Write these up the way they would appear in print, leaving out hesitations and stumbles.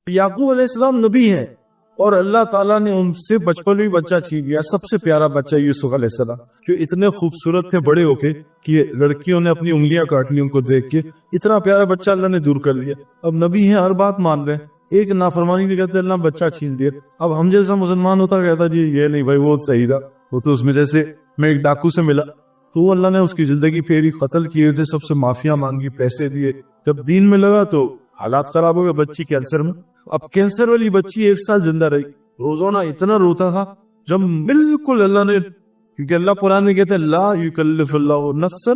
یعقوب علیہ السلام نبی ہیں اور اللہ تعالیٰ نے ان سے بچپن میں بچہ چھین لیا. سب سے پیارا بچہ یوسف علیہ السلام جو اتنے خوبصورت تھے بڑے ہو کے کہ لڑکیوں نے اپنی انگلیاں کاٹ لی ان کو دیکھ کے. اتنا پیارا بچہ اللہ نے دور کر لیا. اب نبی ہیں, ہر بات مان رہے ہیں, ایک نافرمانی نہیں کہتے اللہ بچہ چھین لیا. اب ہم جیسا مسلمان ہوتا کہتا جی یہ نہیں بھائی وہ صحیح تھا, وہ تو اس میں جیسے میں ایک ڈاکو سے ملا تو اللہ نے اس کی زندگی پھیری, قتل کیے تھے, سب سے معافیاں مانگی, پیسے دیے. جب دین میں لگا تو حالات خراب ہو گئے. بچی کینسر میں, اب کینسر والی بچی 1 سال زندہ رہی. روزانہ اتنا روتا تھا جب بالکل اللہ نے, کیونکہ اللہ قرآن میں کہتے ہیں لا یکلف اللہ نفسا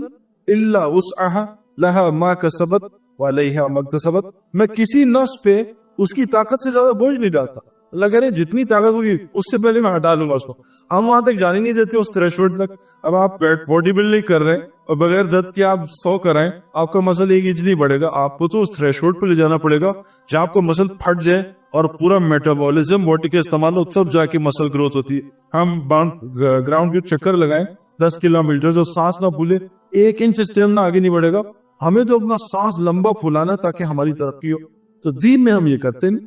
الا وسعها لها ما کسبت وعلیہا ما اکتسبت. میں کسی نفس پہ اس کی طاقت سے زیادہ بوجھ نہیں ڈالتا. اللہ کہہ رہے جتنی طاقت ہوگی اس سے پہلے میں ہٹا لوں گا اس کو. ہم وہاں تک جانے نہیں دیتے اس تھریشولڈ تک. اب آپ باڈی بلڈنگ کر رہے ہیں اور بغیر درد کے آپ 100 کرائیں, آپ کا مسل 1 انچ نہیں بڑھے گا. آپ کو تو اس تھریشولڈ پہ لے جانا پڑے گا جہاں آپ کو مسل پھٹ جائے اور پورا میٹابولزم باڈی کے استعمال ہو, تب جا کے مسل گروتھ ہوتی ہے. ہم گراؤنڈ کے چکر لگائیں 10 کلومیٹر, جو سانس نہ پھولے 1 انچ اسٹیمنا آگے نہیں بڑھے گا. ہمیں تو اپنا سانس لمبا پھولانا تاکہ ہماری ترقی ہو. تو دین میں ہم یہ کرتے ہیں.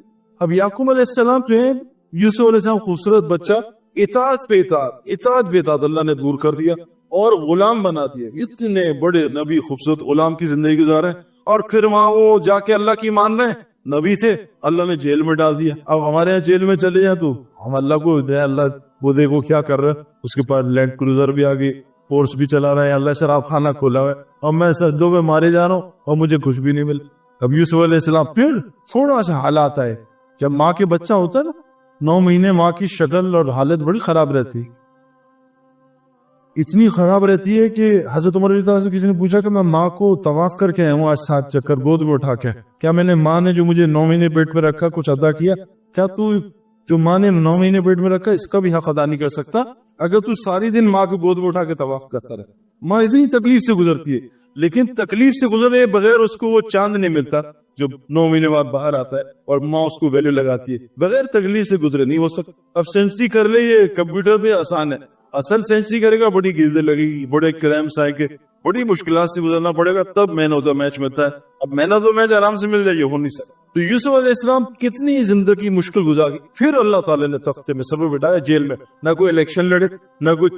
اب یعقوب علیہ السلام جو ہے, یوسف علیہ السلام خوبصورت بچہ, اطاعت پہ اطاعت اللہ نے دور کر دیا اور غلام بنا دیا. اتنے بڑے نبی خوبصورت غلام کی زندگی گزارے اور پھر وہاں وہ جا کے اللہ کی مان رہے ہیں. نبی تھے, اللہ نے جیل میں ڈال دیا. اب ہمارے یہاں جیل میں چلے جائیں تو ہم اللہ کو اللہ وہ دیکھو کیا کر رہا ہے, اس کے پاس لینڈ کروزر بھی آ گئی, فورس بھی چلا رہا ہے, اللہ شراب خانہ کھولا ہوا ہے, اور میں سجدوں میں مارے جا رہا ہوں اور مجھے کچھ بھی نہیں ملا. اب یوسف علیہ السلام پھر تھوڑا سا حالات آئے. جب ماں کے بچہ ہوتا ہے نا 9 مہینے, ماں کی شکل اور حالت بڑی خراب رہتی, اتنی خراب رہتی ہے کہ حضرت عمر رضی اللہ عنہ سے کسی نے پوچھا کہ میں ماں کو طواف کر کے آیا ہوں آج 7 چکر گود میں اٹھا کے, کیا میں نے ماں نے جو مجھے 9 مہینے پیٹ میں رکھا کچھ ادا کیا؟ کیا تو جو ماں نے 9 مہینے پیٹ میں رکھا اس کا بھی حق ادا نہیں کر سکتا اگر تو ساری دن ماں کو گود میں اٹھا کے طواف کرتا رہے؟ ماں اتنی تکلیف سے گزرتی ہے, لیکن تکلیف سے گزرے بغیر اس کو وہ چاند نہیں ملتا جو 9 مہینے بعد باہر آتا ہے اور ماں اس کو ویلیو لگاتی ہے. بغیر تکلیف سے گزرے نہیں ہو سکتا. اب سینسٹی کر لے, یہ کمپیوٹر پہ آسان ہے, اصل سینسٹی کرے گا بڑی گردے لگے گی, بڑے کریمس آئے گے, بڑی مشکلات سے گزرنا پڑے گا, تب مین آف دا میچ ملتا ہے. اب مین آف دا میچ آرام سے مل جائے, یہ ہو نہیں سکتا. تو یوسف علیہ السلام کتنی زندگی مشکل گزاری, پھر اللہ تعالیٰ نے تختے میں سب بٹھایا جیل میں. نہ کوئی الیکشن لڑے, نہ کوئی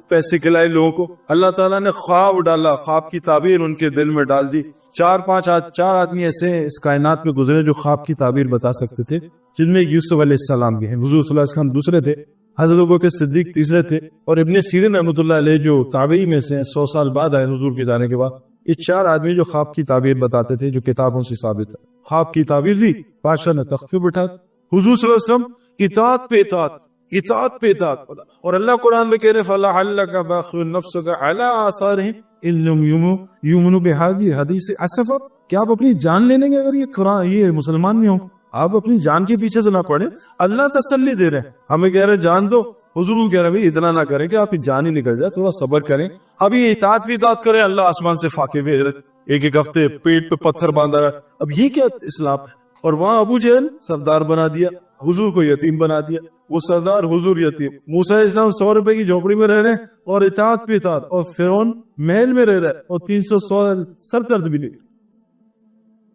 پیسے کھلائے لوگوں کو. اللہ تعالیٰ نے خواب ڈالا, خواب کی تعبیر ان کے دل میں ڈال دی. 4 آدمی ایسے اس کائنات میں گزرے جو خواب کی تعبیر بتا سکتے تھے, جن میں یوسف علیہ السلام بھی ہیں. حضور صلی اللہ علیہ وسلم دوسرے تھے, حضرت ابوبکر صدیق تیسرے تھے, اور ابن سیرین رحمۃ اللہ علیہ جو تابعی میں سے 100 سال بعد آئے حضور کے جانے کے بعد. یہ 4 آدمی جو خواب کی تعبیر بتاتے تھے, جو کتابوں سے ثابت ہے. خواب کی تعبیر دی, بادشاہ نے تخت پہ بٹھا. حضور صلی اللہ علیہ وسلم اطاعت پہ اطاعت. اور اللہ قرآن میں کہہ رہے فَلَعَلَّكَ بَاخِعٌ نَفْسَكَ عَلَىٰ آثَارِهِمْ إِن لَّمْ يُؤْمِنُوا بِهَٰذِهِ الْحَدِيثِ أَسَفًا. کیا آپ اپنی جان لے لیں گے اگر یہ مسلمان نہیں ہوں؟ آپ اپنی جان کے پیچھے سے نہ پڑیں. اللہ تسلی دے رہے ہیں, ہمیں کہہ رہے ہیں جان دو. حضور کہہ رہے ہیں اتنا نہ کریں کہ آپ کی جان ہی نکل جائے, تھوڑا صبر کریں. اب یہ اطاعت بھی اطاعت کریں, اللہ آسمان سے فاقے بھیج رہے, 1 ہفتے پیٹ پہ پتھر باندھا رہا. اب یہ کیا اسلام ہے؟ اور وہاں ابو جہل سردار بنا دیا, حضور کو یتیم بنا دیا. وہ سردار, حضور یتیم. موسیٰ علیہ السلام 100 روپے کی جھوپڑی میں رہ رہے ہیں اور اطاعت پہ اطاعت, اور فرعون محل میں رہ رہا ہے اور 300 سال سر درد بھی نہیں.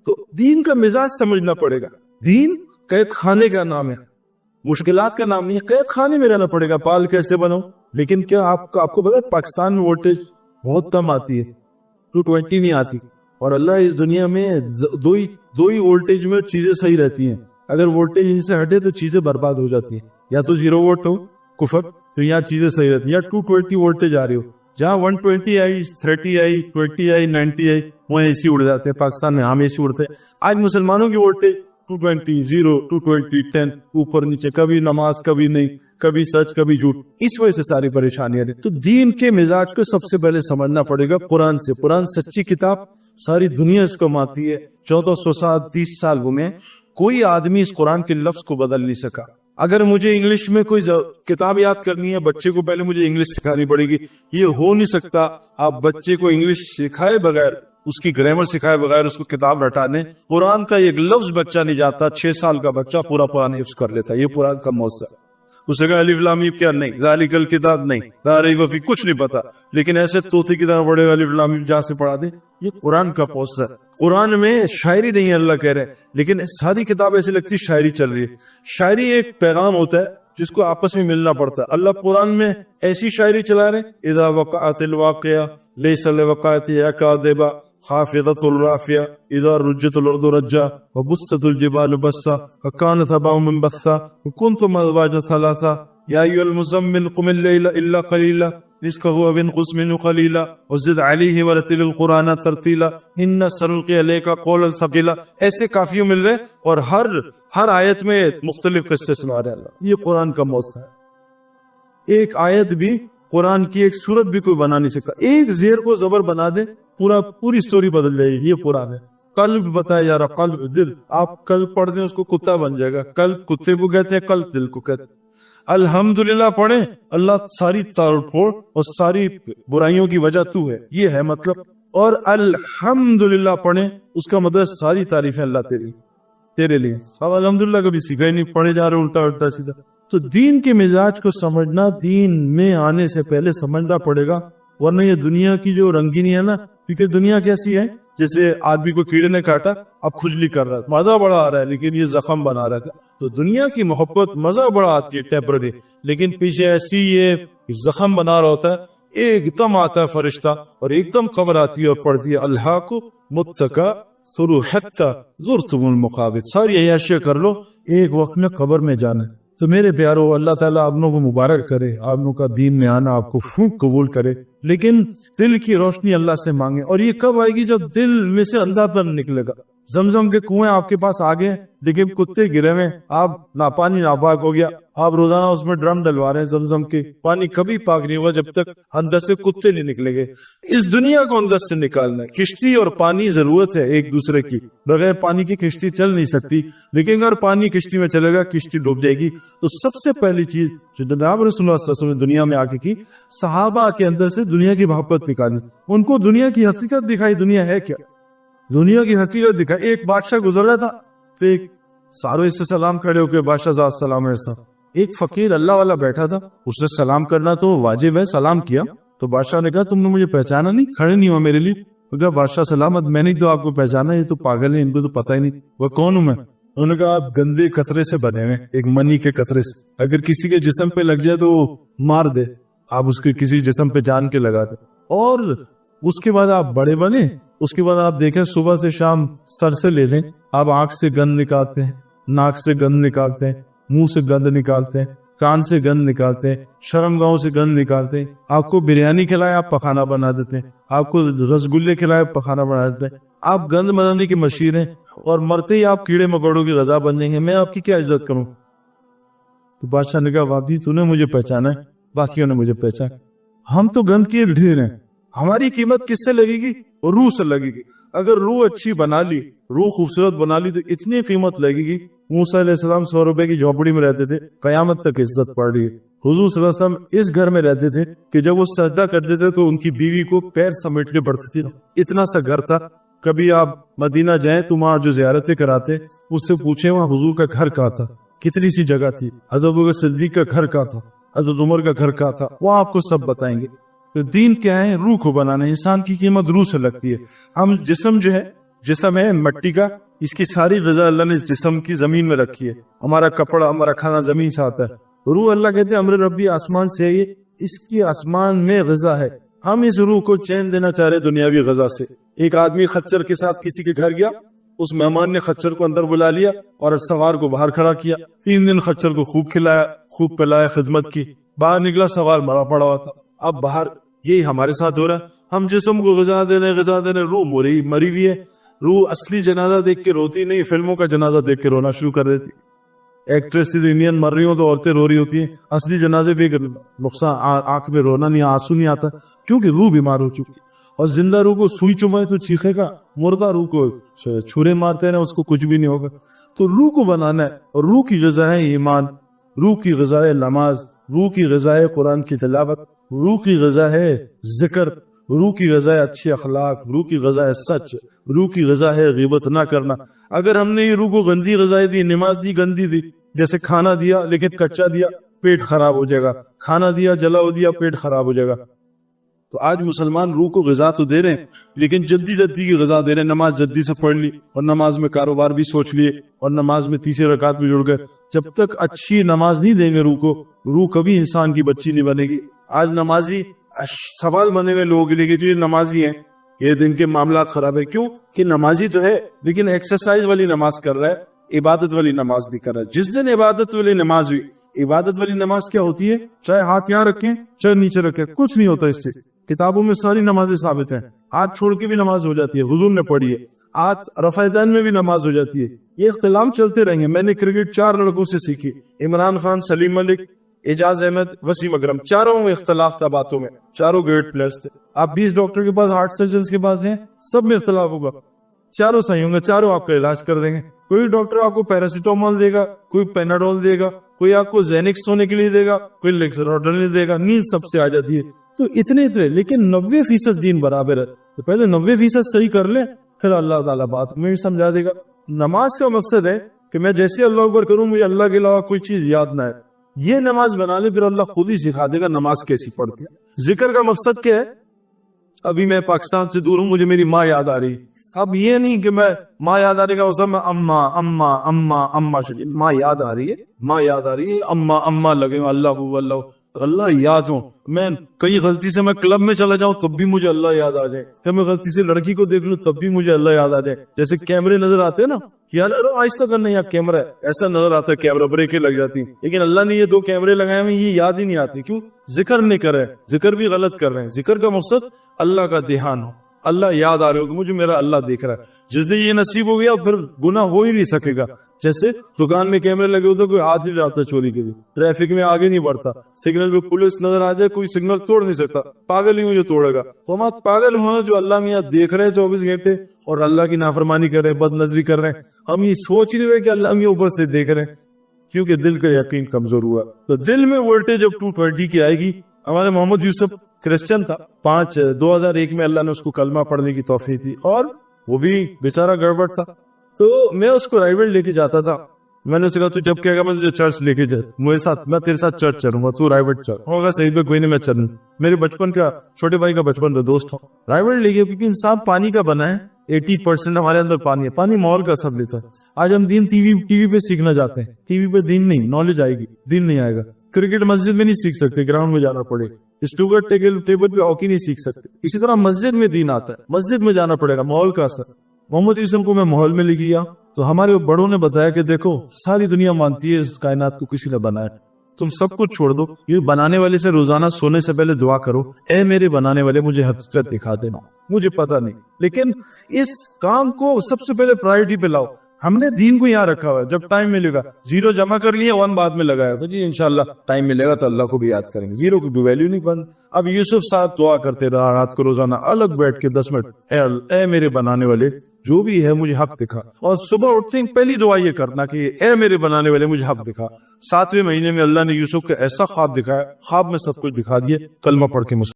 تو دین کا مزاج سمجھنا پڑے گا. دین قید خانے کا نام ہے, مشکلات کا نام نہیں ہے. قید خانے میں رہنا پڑے گا, پال کیسے بنو. لیکن کیا آپ کو پتا ہے پاکستان میں وولٹیج بہت کم آتی ہے, 220 نہیں آتی. اور اللہ اس دنیا میں دو ہی وولٹیج میں چیزیں صحیح رہتی ہیں. اگر وولٹیج ان سے ہٹے تو چیزیں برباد ہو جاتی ہیں. یا تو 0 وولٹ ہو کفر, تو یہاں چیزیں صحیح رہتی ہیں, یا 220 وولٹیج آ رہی ہو. جہاں 120 آئی, 30 آئی, 20 آئی, 90 آئی, وہاں اے سی اڑ جاتے ہیں. پاکستان میں ہم اے سی اڑتے ہیں. آج مسلمانوں کی وولٹیج 220, 0, 220, 10, اوپر نیچے, کبھی نماز کبھی نہیں, کبھی سچ کبھی جھوٹ. اس وجہ سے ساری پریشانیاں رہی. تو دین کے مزاج کو سب سے پہلے سمجھنا پڑے گا قرآن سے. قرآن سچی کتاب, ساری دنیا اس کو مانتی ہے. 1400 سال 30 سال میں کوئی آدمی اس قرآن کے لفظ کو بدل نہیں سکا. اگر مجھے انگلش میں کوئی کتاب یاد کرنی ہے, بچے کو پہلے مجھے انگلش سکھانی پڑے گی. یہ ہو نہیں سکتا. آپ بچے کو انگلش سکھائے بغیر, اس کی گرامر سکھائے بغیر اس کو کتاب رٹا دیں, قرآن کا ایک لفظ بچہ نہیں جاتا. 6 سال کا بچہ پورا قرآن حفظ کر لیتا. یہ قرآن کا معجزہ. اسے کہا الف لام میم کیا نہیں, ذالک الکتاب نہیں, لا ریب فیہ کچھ نہیں پتا, لیکن ایسے طوطے کی طرح بڑے الف لام میم جہاں سے پڑھا دیں. یہ قرآن کا معجزہ. قرآن میں شاعری نہیں ہے اللہ کہہ رہے ہیں، لیکن ساری کتاب ایسی لگتی ہے شاعری چل رہی ہے. شاعری ایک پیغام ہوتا ہے جس کو آپس میں ملنا پڑتا ہے. اللہ قرآن میں ایسی شاعری چلا رہے ہیں، اذا وقعت الواقعہ لیس لوقعتها کاذبہ خافضۃ رافعہ اذا رجت الارض رجا وبست الجبال بسا وكانت هباء منبثا وكنتم ازواجا ثلاثا یا ایھا المزمل قم الليل الا قلیلا نصفه وانقص منه قلیلا وزد علیہ ورتل القرآن ترتیلا ان سنلقی علیک قولا ثقیلا. ایسے کافیوں مل رہے اور ہر آیت میں مختلف قصے سنا رہے اللہ. یہ قرآن کا موضوع ہے. ایک آیت بھی قرآن کی ایک سورت بھی کوئی بنا نہیں سکتا. ایک زیر کو زبر بنا دے پوری سٹوری بدل جائے گی. یہ قرآن ہے. قلب بتایا جا رہا، قلب دل. آپ قلب پڑھ دیں اس کو کتا بن جائے گا. قلب کتے کو کہتے ہیں، قلب دل کو کہتے ہیں. الحمدللہ پڑھیں، اللہ ساری توڑ پھوڑ اور ساری برائیوں کی وجہ تو ہے، یہ ہے مطلب. اور الحمدللہ پڑھیں اس کا مطلب ساری تعریفیں اللہ تیرے لیے. اب الحمدللہ کبھی سیکھا ہی نہیں، پڑھے جا رہے الٹا سیدھا. تو دین کے مزاج کو سمجھنا، دین میں آنے سے پہلے سمجھنا پڑے گا، ورنہ یہ دنیا کی جو رنگینی ہے نا، کیونکہ دنیا کیسی ہے جیسے آدمی کو کیڑے نے کاٹا، اب کھجلی کر رہا ہے، مزہ بڑا آ رہا ہے لیکن یہ زخم بنا رہا ہے. تو دنیا کی محبت مزہ بڑا آتی ہے ٹیمپرری، لیکن پیچھے ایسی یہ زخم بنا رہا ہوتا ہے. ایک دم آتا ہے فرشتہ اور ایک دم خبر آتی ہے اور پڑھتی ہے الحاق متکا سرو حتی زرتم المقابر. ساری عیاشیاں کر لو، ایک وقت میں قبر میں جانا ہے. تو میرے پیارو، اللہ تعالیٰ آپ لوگوں کو مبارک کرے، آپ لوگوں کا دین میں آنا آپ کو خوب قبول کرے، لیکن دل کی روشنی اللہ سے مانگے. اور یہ کب آئے گی؟ جب دل میں سے اندھا پن نکلے گا. زمزم کے کنویں آپ کے پاس آگے لیکن کتے گرے ہوئے، آپ پانی ناپاک ہو گیا، آپ روزانہ اس میں ڈرم ڈلوا رہے ہیں زمزم کے. پانی کبھی پاک نہیں ہوگا جب تک اندر سے کتے نہیں نکلے گے. اس دنیا کو اندر سے نکالنا ہے. کشتی اور پانی ضرورت ہے ایک دوسرے کی، بغیر پانی کی کشتی چل نہیں سکتی. لیکن اگر پانی کشتی میں چلے گا کشتی ڈوب جائے گی. تو سب سے پہلی چیز جو جناب رسول اللہ صلی اللہ علیہ وسلم نے دنیا میں آ کے کی، صحابہ کے اندر سے دنیا کی محبت نکالی. ان کو دنیا کی حقیقت دکھائی، دنیا ہے کیا، دنیا کی حقیقت دکھائی. ایک بادشاہ گزر رہا تھا تو ایک سارے سے سلام کھڑے ہو کے بادشاہ ذات سلام ایسا. ایک فقیر اللہ والا بیٹھا تھا، اس سے سلام کرنا تو واجب ہے، سلام کیا. تو بادشاہ نے کہا تم نے مجھے پہچانا نہیں، کھڑے نہیں ہو میرے لیے. کہا بادشاہ سلامت، میں نہیں تو آپ کو پہچانا، یہ تو پاگل ہے، ان کو تو پتہ ہی نہیں وہ کون ہوں میں. انہوں نے کہا آپ گندے قطرے سے بنے ہوئے، ایک منی کے قطرے سے. اگر کسی کے جسم پہ لگ جائے تو مار دے، آپ اس کے کسی جسم پہ جان کے لگا دے. اور اس کے بعد آپ بڑے بنے. اس کے بعد آپ دیکھیں صبح سے شام سر سے لے لیں، آپ آنکھ سے گند نکالتے ہیں، ناک سے گند نکالتے ہیں، منہ سے گند نکالتے ہیں، کان سے گند نکالتے ہیں، شرم گاؤں سے گند نکالتے ہیں. آپ کو بریانی کھلائے آپ پخانا بنا دیتے ہیں، آپ کو رسگلے کھلائے پخانا بنا دیتے ہیں. آپ گند بنانے کی مشیر ہیں اور مرتے ہی آپ کیڑے مکوڑوں کی غذا بن جائیں گے. میں آپ کی کیا عزت کروں؟ تو بادشاہ نے کہا واقعی تو نے مجھے پہچانا ہے، باقیوں نے مجھے پہچانا. ہم تو گند کے ڈھیر ہیں، ہماری قیمت کس سے لگے گی؟ روح سے لگے گی. اگر روح اچھی بنا لی، روح خوبصورت بنا لی تو اتنی قیمت لگے گی. موسیٰ علیہ السلام 100 روپے کی جھوپڑی میں رہتے تھے، قیامت تک عزت پڑ رہی ہے. حضور صلی اللہ علیہ وسلم اس گھر میں رہتے تھے کہ جب وہ سجدہ کرتے تھے تو ان کی بیوی کو پیر سمیٹنے پڑتے تھے. اتنا سا گھر تھا. کبھی آپ مدینہ جائیں تو وہاں جو زیارتیں کراتے اس سے پوچھیں وہاں حضور کا گھر کہاں تھا، کتنی سی جگہ تھی، حضرت ابوبکر صدیق کا گھر کہاں تھا، حضرت عمر کا گھر کہاں تھا، وہ آپ کو سب بتائیں گے. تو دین کیا ہے؟ روح کو بنانا. انسان کی قیمت روح سے لگتی ہے. ہم جسم ہے مٹی کا، اس کی ساری غذا اللہ نے اس جسم کی زمین میں رکھی ہے. ہمارا کپڑا، ہمارا کھانا زمین سے آتا ہے. روح اللہ کہتے ہیں امر ربی آسمان سے ہے، اس کی آسمان میں غذا ہے. ہم اس روح کو چین دینا چاہ رہے دنیاوی غذا سے. ایک آدمی خچر کے ساتھ کسی کے گھر گیا، اس مہمان نے خچر کو اندر بلا لیا اور سوار کو باہر کھڑا کیا. 3 دن خچر کو خوب کھلایا، خوب پلایا، خدمت کی. باہر نکلا سوار مرا پڑا ہوا تھا. اب باہر یہی ہمارے ساتھ ہو رہا ہے. ہم جسم کو غذا دینے، روح مری ہوئی ہے. روح اصلی جنازہ دیکھ کے روتی نہیں، فلموں کا جنازہ دیکھ کے رونا شروع کر دیتی. ایکٹریسز انڈین مر رہی ہوں تو عورتیں رو رہی ہوتی ہیں. اصلی جنازے بھی نقصان، آنکھ میں رونا نہیں، آنسو نہیں آتا، کیونکہ روح بیمار ہو چکی. اور زندہ روح کو سوئی چمائے تو چیخے گا، مردہ روح کو چھرے مارتے ہیں اس کو کچھ بھی نہیں ہوگا. تو روح کو بنانا ہے. اور روح کی غذا ہے ایمان، روح کی غذا ہے نماز، روح کی غذا ہے قرآن کی تلاوت، روح کی غذا ہے ذکر، روح کی غذا ہے اچھے اخلاق، روح کی غذا ہے سچ، روح کی غذا ہے غیبت نہ کرنا. اگر ہم نے یہ روح کو گندی غذائیں دی، نماز دی گندی دی، جیسے کھانا دیا لیکن کچا دیا پیٹ خراب ہو جائے گا، کھانا دیا جلا ہو دیا پیٹ خراب ہو جائے گا. تو آج مسلمان روح کو غذا تو دے رہے ہیں لیکن جلدی کی غذا دے رہے ہیں. نماز جلدی سے پڑھ لی اور نماز میں کاروبار بھی سوچ لیے اور نماز میں تیسری رکعت بھی جڑ گئے. جب تک اچھی نماز نہیں دیں گے روح کو, روح کبھی انسان کی بچی نہیں بنے گی. آج نمازی سوال بنے ہوئے لوگوں کے لیے کہ جو یہ نمازی ہیں یہ دن کے معاملات خراب ہے. کیوں کہ نمازی تو ہے لیکن ایکسرسائز والی نماز کر رہا ہے, عبادت والی نماز نہیں کر رہا ہے. جس دن عبادت والی نماز ہوئی, عبادت والی نماز کیا ہوتی ہے؟ چاہے ہاتھ یہاں رکھیں چاہے نیچے رکھیں, کچھ نہیں ہوتا اس سے. کتابوں میں ساری نمازیں ثابت ہیں. ہاتھ چھوڑ کے بھی نماز ہو جاتی ہے, حضور نے پڑھی ہے. ہاتھ رفع دین میں بھی نماز ہو جاتی ہے. یہ اختلاف چلتے رہیں گے. میں نے کرکٹ 4 لڑکوں سے سیکھی, عمران خان, سلیم ملک, اعجاز احمد, وسیم اکرم. چاروں میں اختلاف تھا باتوں میں, چاروں گریٹ پلیئرز تھے. آپ 20 ڈاکٹر کے پاس, ہارٹ سرجنز کے پاس ہیں, سب میں اختلاف ہوگا. چاروں صحیح ہوں گے, چاروں آپ کا علاج کر دیں گے. کوئی ڈاکٹر آپ کو پیراسیٹامول دے گا, کوئی پیناڈول دے گا, کوئی آپ کو زینکس سونے کے لیے دے گا, کوئی لیکسرڈل دے گا. نیند سب سے آ جاتی ہے. تو اتنے لیکن 90% دین برابر ہے. تو پہلے 90% صحیح کر لیں, پھر اللہ تعالیٰ بات میں سمجھا دے گا. نماز کا مقصد ہے کہ میں جیسے اللہ اکبر کروں مجھے اللہ کے علاوہ کوئی چیز یاد نہ ہے. یہ نماز بنا لے, پھر اللہ خود ہی سکھا دے گا نماز کیسی پڑھتی ہے. ذکر کا مقصد کیا ہے؟ ابھی میں پاکستان سے دور ہوں, مجھے میری ماں یاد آ رہی. اب یہ نہیں کہ میں ماں یاد آ رہی گا میں اما اما اما اما شریف, ماں یاد آ رہی ہے, ماں یاد آ رہی ہے, اما اما لگے اللہ اللہ اللہ یاد ہوں. میں کئی غلطی سے میں کلب میں چلا جاؤں تب بھی مجھے اللہ یاد آ جائے, کہ میں غلطی سے لڑکی کو دیکھ لوں تب بھی مجھے اللہ یاد آ جائے. جیسے کیمرے نظر آتے ہیں نا, یار آہستہ کرنا, یا کیمرہ ہے ایسا نظر آتا ہے, کیمرہ بریکیں لگ جاتی ہیں. لیکن اللہ نے یہ 2 کیمرے لگائے ہوئے, یہ یاد ہی نہیں آتے. کیوں؟ ذکر نہیں کر رہے, ذکر بھی غلط کر رہے ہیں. ذکر کا مقصد اللہ کا دھیان ہو, اللہ یاد آ رہے ہو کہ مجھے میرا اللہ دیکھ رہا ہے. جس دن یہ نصیب ہو گیا پھر گناہ ہو ہی نہیں سکے گا. جیسے دکان میں کیمرے لگے ہوتے, کوئی ہاتھ نہیں ڈالتا چوری کے لیے, ٹریفک میں آگے نہیں بڑھتا, سگنل پہ پولیس نظر آ جائے کوئی سگنل توڑ نہیں سکتا. پاگل ہی ہوں جو توڑے گا. تو ہم پاگل ہوئے جو اللہ میاں دیکھ رہے ہیں 24 گھنٹے اور اللہ کی نافرمانی کر رہے ہیں, بد نظری کر رہے ہیں. ہم یہ سوچ ہی نہیں رہے کہ اللہ میاں اوپر سے دیکھ رہے ہیں, کیونکہ دل کا یقین کمزور ہوا. تو دل میں وولٹیج اب 220 کی آئے گی. ہمارے محمد یوسف کرسچن تھا, 2001 میں اللہ نے اس کو کلمہ پڑھنے کی توفیق دی, اور وہ بھی بیچارہ گڑبڑ تھا. تو میں اس کو رائبل لے کے جاتا تھا. میں نے اسے کہا تو جب کہے گا میں تجھے چرچ لے کے جا, میرے ساتھ, میں تیرے ساتھ چرچ چلوں گا, تو رائبل چل ہوگا. صحیح پہ کوئی نہیں, میں چلوں. میرے بچپن کا, چھوٹے بھائی کا بچپن کا دوست ہوں. رائبل لے گیا کیونکہ انسان پانی کا بنا ہے. 80% ہمارے اندر پانی ہے. پانی ماحول کا سب لیتا ہے. آج ہم دین ٹی وی پہ سیکھنا چاہتے ہیں. ٹی وی پہ دین نہیں, نالج آئے گی, دین نہیں آئے گا. کرکٹ مسجد میں نہیں سیکھ سکتے, گراؤنڈ میں جانا پڑے. اسٹوگر ٹیبل پہ ہاکی نہیں سیکھ سکتے. اسی طرح مسجد میں دین آتا ہے, مسجد میں جانا پڑے گا, ماحول کا اثر. محمد یوسف کو میں ماحول میں لے گیا تو ہمارے بڑوں نے بتایا کہ دیکھو ساری دنیا مانتی ہے اس کائنات کو کسی نے بنایا, تم سب کچھ چھوڑ دو, یہ بنانے والے سے روزانہ سونے سے پہلے دعا کرو, اے میرے بنانے والے مجھے حقیقت دکھا دینا, مجھے پتا نہیں, لیکن اس کام کو سب سے پہلے پرائرٹی پہ لاؤ. ہم نے دین کو یہاں رکھا ہوا ہے, جب ٹائم ملے گا 0 جمع کر لیے, 1 بعد میں لگایا تو جی انشاءاللہ ٹائم ملے گا تو اللہ کو بھی یاد کریں گے. 0 کی بھی ویلیو نہیں بند. اب یوسف صاحب دعا کرتے رہا رات کو روزانہ, الگ بیٹھ کے 10 منٹ, اے میرے بنانے والے جو بھی ہے مجھے حق دکھا. اور صبح اٹھتے ہیں پہلی دعا یہ کرنا کہ اے میرے بنانے والے مجھے حق دکھا. 7ویں مہینے میں اللہ نے یوسف کو ایسا خواب دکھایا, خواب میں سب کچھ دکھا دیا. کلمہ پڑھ کے